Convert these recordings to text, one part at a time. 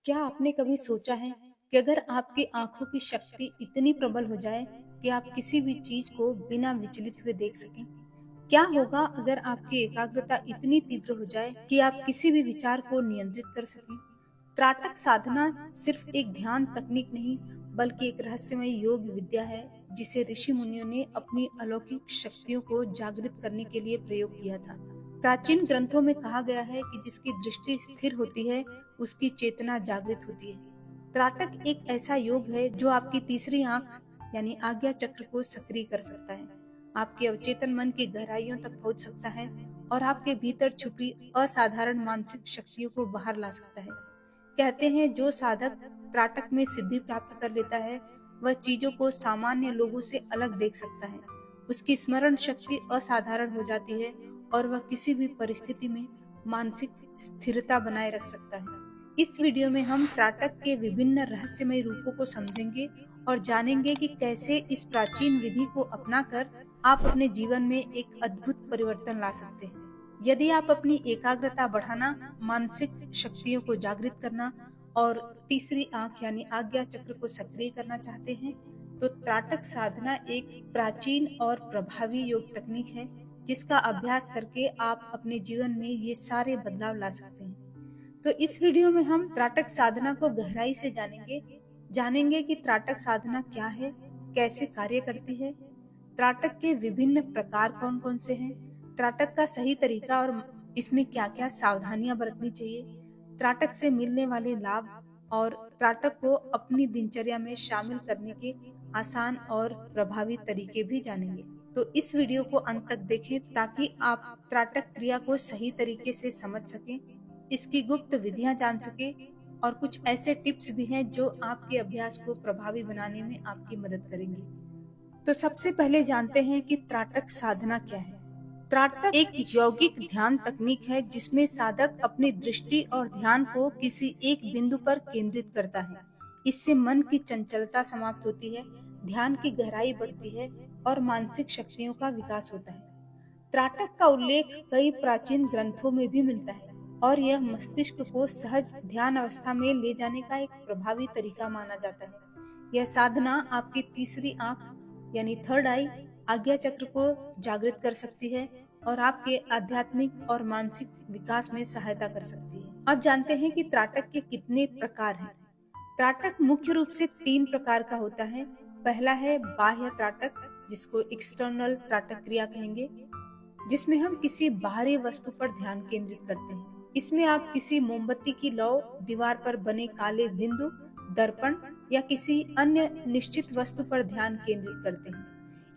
क्या आपने कभी सोचा है कि अगर आपकी आंखों की शक्ति इतनी प्रबल हो जाए कि आप किसी भी चीज को बिना विचलित हुए देख सकें? क्या होगा अगर आपकी एकाग्रता इतनी तीव्र हो जाए कि आप किसी भी विचार को नियंत्रित कर सकें? त्राटक साधना सिर्फ एक ध्यान तकनीक नहीं, बल्कि एक रहस्यमय योग विद्या है जिसे ऋषि मुनियों ने अपनी अलौकिक शक्तियों को जागृत करने के लिए प्रयोग किया था। प्राचीन ग्रंथों में कहा गया है कि जिसकी दृष्टि स्थिर होती है, उसकी चेतना जागृत होती है। त्राटक एक ऐसा योग है जो आपकी तीसरी आंख यानी आज्ञा चक्र को सक्रिय कर सकता है, आपके अवचेतन मन की गहराइयों तक पहुंच सकता है और आपके भीतर छुपी असाधारण मानसिक शक्तियों को बाहर ला सकता है। कहते हैं जो साधक त्राटक में सिद्धि प्राप्त कर लेता है, वह चीजों को सामान्य लोगों से अलग देख सकता है। उसकी स्मरण शक्ति असाधारण हो जाती है और वह किसी भी परिस्थिति में मानसिक स्थिरता बनाए रख सकता है। इस वीडियो में हम त्राटक के विभिन्न रहस्यमय रूपों को समझेंगे और जानेंगे कि कैसे इस प्राचीन विधि को अपनाकर आप अपने जीवन में एक अद्भुत परिवर्तन ला सकते हैं। यदि आप अपनी एकाग्रता बढ़ाना, मानसिक शक्तियों को जागृत करना और तीसरी आंख यानी आज्ञा चक्र को सक्रिय करना चाहते हैं, तो त्राटक साधना एक प्राचीन और प्रभावी योग तकनीक है जिसका अभ्यास करके आप अपने जीवन में ये सारे बदलाव ला सकते हैं। तो इस वीडियो में हम त्राटक साधना को गहराई से जानेंगे कि त्राटक साधना क्या है, कैसे कार्य करती है, त्राटक के विभिन्न प्रकार कौन कौन से हैं, त्राटक का सही तरीका और इसमें क्या क्या सावधानियां बरतनी चाहिए, त्राटक से मिलने वाले लाभ और त्राटक को अपनी दिनचर्या में शामिल करने के आसान और प्रभावी तरीके भी जानेंगे। तो इस वीडियो को अंत तक देखें ताकि आप त्राटक क्रिया को सही तरीके से समझ सकें, इसकी गुप्त विधियां जान सके और कुछ ऐसे टिप्स भी हैं जो आपके अभ्यास को प्रभावी बनाने में आपकी मदद करेंगे। तो सबसे पहले जानते हैं कि त्राटक साधना क्या है। त्राटक एक यौगिक ध्यान तकनीक है जिसमें साधक अपनी दृष्टि और ध्यान को किसी एक बिंदु पर केंद्रित करता है। इससे मन की चंचलता समाप्त होती है, ध्यान की गहराई बढ़ती है और मानसिक शक्तियों का विकास होता है। त्राटक का उल्लेख कई प्राचीन ग्रंथों में भी मिलता है और यह मस्तिष्क को सहज ध्यान अवस्था में ले जाने का एक प्रभावी तरीका माना जाता है। यह साधना आपकी तीसरी आंख यानी थर्ड आई आज्ञा चक्र को जागृत कर सकती है और आपके आध्यात्मिक और मानसिक विकास में सहायता कर सकती है। अब जानते हैं कि त्राटक के कितने प्रकार हैं। त्राटक मुख्य रूप से तीन प्रकार का होता है। पहला है बाह्य त्राटक, जिसको एक्सटर्नल त्राटक क्रिया कहेंगे, जिसमें हम किसी बाहरी वस्तु पर ध्यान केंद्रित करते हैं। इसमें आप किसी मोमबत्ती की लौ, दीवार पर बने काले बिंदु, दर्पण या किसी अन्य निश्चित वस्तु पर ध्यान केंद्रित करते हैं।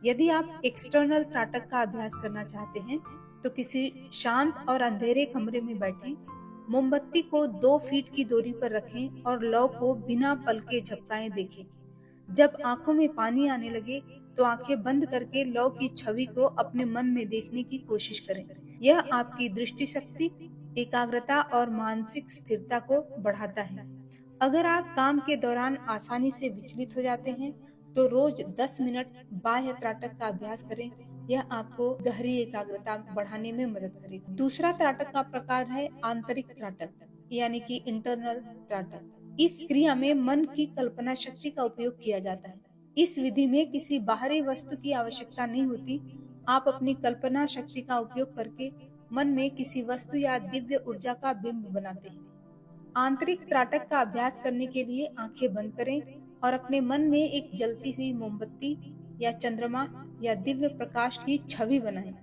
यदि आप एक्सटर्नल त्राटक का अभ्यास करना चाहते हैं, तो किसी शांत और अंधेरे कमरे में बैठें, मोमबत्ती को 2 फीट की दूरी पर रखें और लौ को बिना पल के झपकाए देखें। जब आंखों में पानी आने लगे, तो आंखें बंद करके लौ की छवि को अपने मन में देखने की कोशिश करें। यह आपकी दृष्टि शक्ति, एकाग्रता और मानसिक स्थिरता को बढ़ाता है। अगर आप काम के दौरान आसानी से विचलित हो जाते हैं, तो रोज 10 मिनट बाह्य त्राटक का अभ्यास करें। यह आपको गहरी एकाग्रता बढ़ाने में मदद करेगा। दूसरा त्राटक का प्रकार है आंतरिक त्राटक, यानी कि इंटरनल त्राटक। इस क्रिया में मन की कल्पना शक्ति का उपयोग किया जाता है। इस विधि में किसी बाहरी वस्तु की आवश्यकता नहीं होती। आप अपनी कल्पना शक्ति का उपयोग करके मन में किसी वस्तु या दिव्य ऊर्जा का बिंब बनाते हैं। आंतरिक त्राटक का अभ्यास करने के लिए आंखें बंद करें और अपने मन में एक जलती हुई मोमबत्ती या चंद्रमा या दिव्य प्रकाश की छवि बनाएं।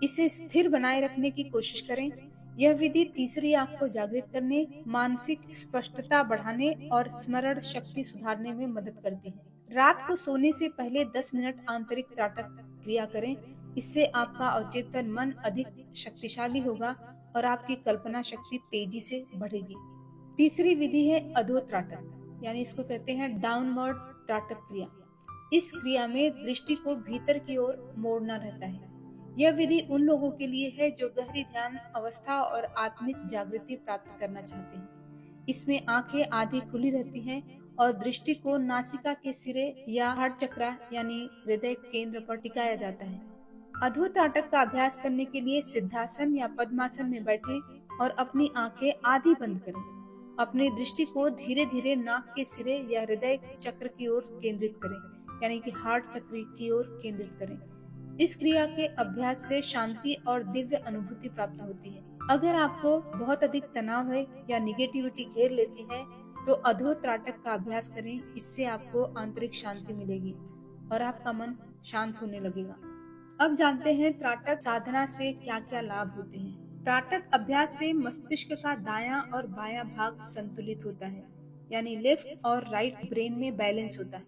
इसे स्थिर बनाए रखने की कोशिश करें। यह विधि तीसरी आंख को जागृत करने, मानसिक स्पष्टता बढ़ाने और स्मरण शक्ति सुधारने में मदद करती है। रात को सोने से पहले 10 मिनट आंतरिक त्राटक क्रिया करें। इससे आपका अवचेतन मन अधिक शक्तिशाली होगा और आपकी कल्पना शक्ति तेजी से बढ़ेगी। तीसरी विधि है अधो त्राटक, यानी इसको कहते हैं डाउनवर्ड त्राटक क्रिया। इस क्रिया में दृष्टि को भीतर की ओर मोड़ना रहता है। यह विधि उन लोगों के लिए है जो गहरी ध्यान अवस्था और आत्मिक जागृति प्राप्त करना चाहते हैं। इसमें आंखें आधी खुली रहती हैं और दृष्टि को नासिका के सिरे या हार्ट चक्र यानी हृदय केंद्र पर टिकाया जाता है। अधो त्राटक का अभ्यास करने के लिए सिद्धासन या पद्मासन में बैठें और अपनी आंखें आधी बंद करें। अपनी दृष्टि को धीरे धीरे नाक के सिरे या हृदय चक्र की ओर केंद्रित करें, यानी कि हार्ट चक्र की ओर केंद्रित करें। इस क्रिया के अभ्यास से शांति और दिव्य अनुभूति प्राप्त होती है। अगर आपको बहुत अधिक तनाव है या निगेटिविटी घेर लेती है, तो अधो त्राटक का अभ्यास करें। इससे आपको आंतरिक शांति मिलेगी और आपका मन शांत होने लगेगा। अब जानते हैं त्राटक साधना से क्या क्या लाभ होते हैं। त्राटक अभ्यास से मस्तिष्क का दायां और बायां भाग संतुलित होता है, यानी लेफ्ट और राइट ब्रेन में बैलेंस होता है,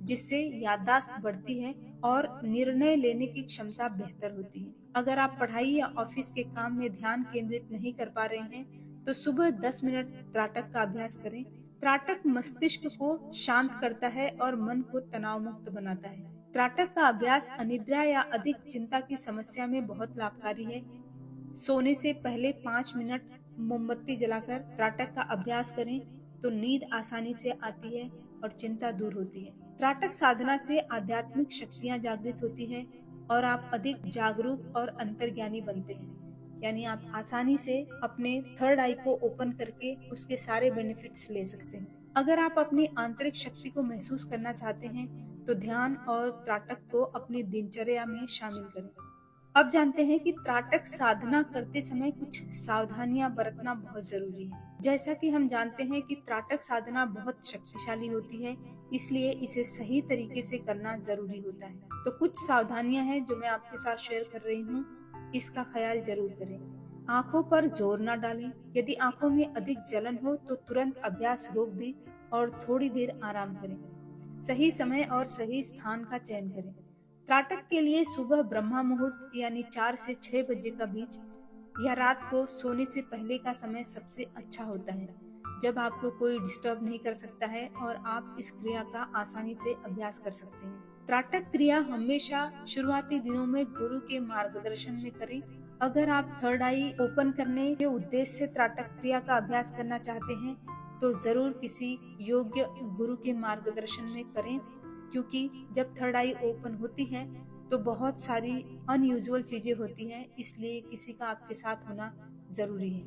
जिससे याददाश्त बढ़ती है और निर्णय लेने की क्षमता बेहतर होती है। अगर आप पढ़ाई या ऑफिस के काम में ध्यान केंद्रित नहीं कर पा रहे हैं, तो सुबह 10 मिनट त्राटक का अभ्यास करें। त्राटक मस्तिष्क को शांत करता है और मन को तनाव मुक्त बनाता है। त्राटक का अभ्यास अनिद्रा या अधिक चिंता की समस्या में बहुत लाभकारी है। सोने से पहले 5 मिनट मोमबत्ती जलाकर त्राटक का अभ्यास करें तो नींद आसानी से आती है और चिंता दूर होती है। त्राटक साधना से आध्यात्मिक शक्तियां जागृत होती है और आप अधिक जागरूक और अंतर्ज्ञानी बनते हैं, यानी आप आसानी से अपने थर्ड आई को ओपन करके उसके सारे बेनिफिट्स ले सकते हैं। अगर आप अपनी आंतरिक शक्ति को महसूस करना चाहते हैं, तो ध्यान और त्राटक को अपनी दिनचर्या में शामिल करें। अब जानते हैं कि त्राटक साधना करते समय कुछ सावधानियां बरतना बहुत जरूरी है। जैसा कि हम जानते हैं कि त्राटक साधना बहुत शक्तिशाली होती है, इसलिए इसे सही तरीके से करना जरूरी होता है। तो कुछ सावधानियां हैं जो मैं आपके साथ शेयर कर रही हूँ, इसका ख्याल जरूर करें। आंखों पर जोर न डालें। यदि आंखों में अधिक जलन हो तो तुरंत अभ्यास रोक दें और थोड़ी देर आराम करें। सही समय और सही स्थान का चयन करें। त्राटक के लिए सुबह ब्रह्मा मुहूर्त यानी 4 से 6 बजे का बीच या रात को सोने से पहले का समय सबसे अच्छा होता है, जब आपको कोई डिस्टर्ब नहीं कर सकता है और आप इस क्रिया का आसानी से अभ्यास कर सकते हैं। त्राटक क्रिया हमेशा शुरुआती दिनों में गुरु के मार्गदर्शन में करें। अगर आप थर्ड आई ओपन करने के उद्देश्य से त्राटक क्रिया का अभ्यास करना चाहते हैं, तो जरूर किसी योग्य गुरु के मार्गदर्शन में करें, क्योंकि जब थर्ड आई ओपन होती है तो बहुत सारी अनयूजुअल चीजें होती हैं, इसलिए किसी का आपके साथ होना जरूरी है।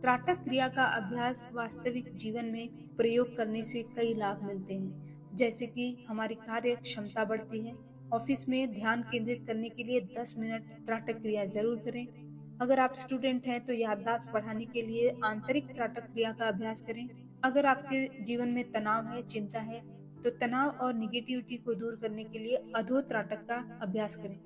त्राटक क्रिया का अभ्यास वास्तविक जीवन में प्रयोग करने से कई लाभ मिलते हैं, जैसे कि हमारी कार्य क्षमता बढ़ती है। ऑफिस में ध्यान केंद्रित करने के लिए 10 मिनट त्राटक क्रिया जरूर करें। अगर आप स्टूडेंट हैं तो याददाश्त बढ़ाने के लिए आंतरिक त्राटक क्रिया का अभ्यास करें। अगर आपके जीवन में तनाव है, चिंता है, तो तनाव और निगेटिविटी को दूर करने के लिए अधो त्राटक का अभ्यास करें।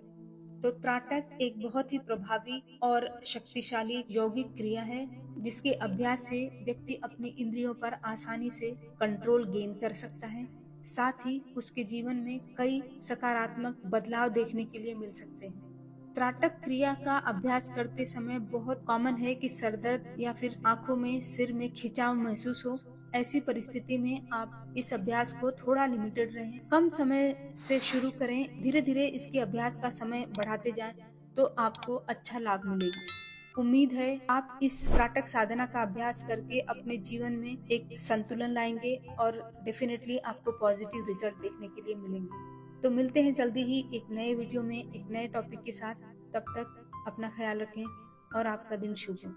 तो त्राटक एक बहुत ही प्रभावी और शक्तिशाली यौगिक क्रिया है, जिसके अभ्यास से व्यक्ति अपनी इंद्रियों पर आसानी से कंट्रोल गेन कर सकता है। साथ ही उसके जीवन में कई सकारात्मक बदलाव देखने के लिए मिल सकते हैं। त्राटक क्रिया का अभ्यास करते समय बहुत कॉमन है कि सरदर्द या फिर आंखों में, सिर में खिंचाव महसूस हो। ऐसी परिस्थिति में आप इस अभ्यास को थोड़ा लिमिटेड रहें, कम समय से शुरू करें। धीरे धीरे इसके अभ्यास का समय बढ़ाते जाएं तो आपको अच्छा लाभ मिलेगा। उम्मीद है आप इस त्राटक साधना का अभ्यास करके अपने जीवन में एक संतुलन लाएंगे और डेफिनेटली आपको पॉजिटिव रिजल्ट देखने के लिए मिलेंगे। तो मिलते हैं जल्दी ही एक नए वीडियो में एक नए टॉपिक के साथ। तब तक अपना ख्याल रखें और आपका दिन शुभ हो।